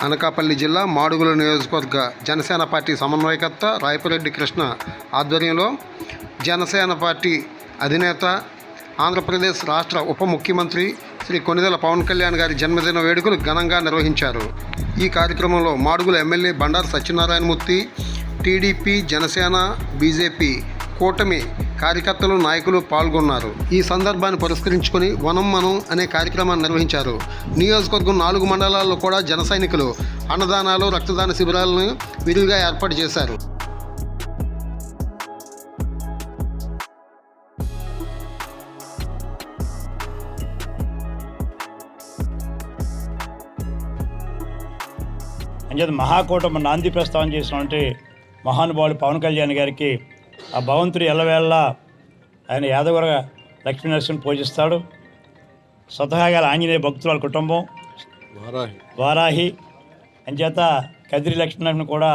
అనకాపల్లి జిల్లా మాడుగుల నియోజకవర్గ జనసేన పార్టీ సమన్వయకర్త రాయపురెడ్డి కృష్ణ ఆధ్వర్యంలో జనసేన పార్టీ అధినేత ఆంధ్రప్రదేశ్ రాష్ట్ర ఉప ముఖ్యమంత్రి శ్రీ కొణిదెల పవన్ కళ్యాణ్ గారి జన్మదిన వేడుకలు ఘనంగా నిర్వహించారు. ఈ కార్యక్రమంలో Madugula MLA Bandaru Satyanarayana Murthy, TDP, Janasena, BJP కూటమి కార్యకర్తలు, నాయకులు పాల్గొన్నారు. ఈ సందర్భాన్ని పురస్కరించుకొని వనం మనం అనే కార్యక్రమాన్ని నిర్వహించారు. నియోజకవర్గం 4 మండలాల్లో కూడా జన సైనికులు అన్నదానాలు, రక్తదాన శిబిరాలను విరివిగా ఏర్పాటు చేశారు. అంచేత మహాకూటమి నాంది ప్రస్తావన చేసినటువంటి మహానుభావుడు పవన్ కళ్యాణ్ గారికి ఆ భగవంతుడు ఎల్లవేళలా ఆయన యాదవర లక్ష్మీనరసింహను పూజిస్తాడు. స్వతహాగా ఆంజనేయ భక్తుల కుటుంబం వారాహి అంచేత కదిరి లక్ష్మీనరసింహను కూడా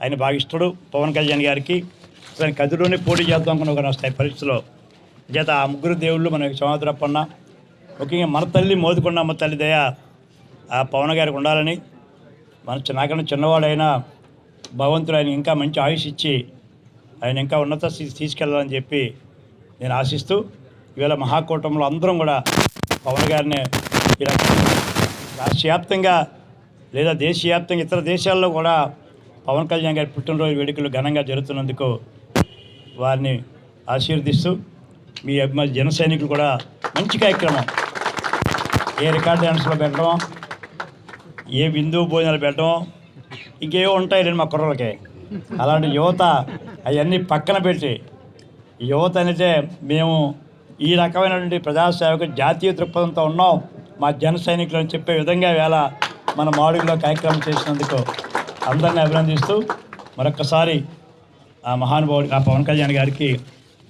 ఆయన భావిస్తాడు. పవన్ కళ్యాణ్ గారికి ఆయన కదిరిలోనే పోటీ చేద్దాం అనుకున్న ఒక వస్తాయి పరిస్థితిలో. అంచేత ఆ ముగ్గురు దేవుళ్ళు మనకి చౌదరప్పన్న, ముఖ్యంగా మన తల్లి మోదుకొండమ్మ తల్లి దయ ఆ పవన్ గారికి ఉండాలని, నాకన్నా చిన్నవాడైనా భగవంతుడు ఆయన ఇంకా మంచి ఆయుష్ ఇచ్చి ఆయన ఇంకా ఉన్నత స్థితి తీసుకెళ్ళాలని చెప్పి నేను ఆశిస్తూ, ఈవేళ మహాకూటంలో అందరం కూడా పవన్ గారిని ఈ రకంగా రాష్ట్రవ్యాప్తంగా లేదా దేశవ్యాప్తంగా ఇతర దేశాల్లో కూడా పవన్ కళ్యాణ్ గారి పుట్టినరోజు వేడుకలు ఘనంగా జరుగుతున్నందుకు వారిని ఆశీర్వదిస్తూ, మీ అభిమాని జన సైనికులు కూడా మంచి కార్యక్రమం, ఏ రికార్డ్ డ్యాన్స్లో పెట్టడం, ఏ బిందు భోజనాలు పెట్టడం, ఇంకేవో ఉంటాయి నేను మా కుర్రలకి. అలాంటి యువత అవన్నీ పక్కన పెట్టి యువత అనేది మేము ఈ రకమైనటువంటి ప్రజాసేవకు జాతీయ దృక్పథంతో ఉన్నాం మా జన సైనికులు అని చెప్పే విధంగా వేళ మన మాడుగులో కార్యక్రమం చేసినందుకు అందరినీ అభినందిస్తూ మరొక్కసారి ఆ మహానుభావుడికి ఆ పవన్ కళ్యాణ్ గారికి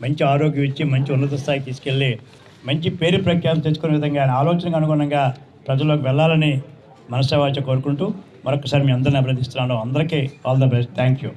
మంచి ఆరోగ్యం ఇచ్చి మంచి ఉన్నత స్థాయికి తీసుకెళ్ళి మంచి పేరు ప్రఖ్యాతులు తెచ్చుకునే విధంగా ఆయన ఆలోచనకు అనుగుణంగా ప్రజల్లోకి వెళ్ళాలని మనసావాచ కోరుకుంటూ మరొకసారి మీ అందరిని అభినందిస్తున్నాను. అందరికీ all the best. Thank you.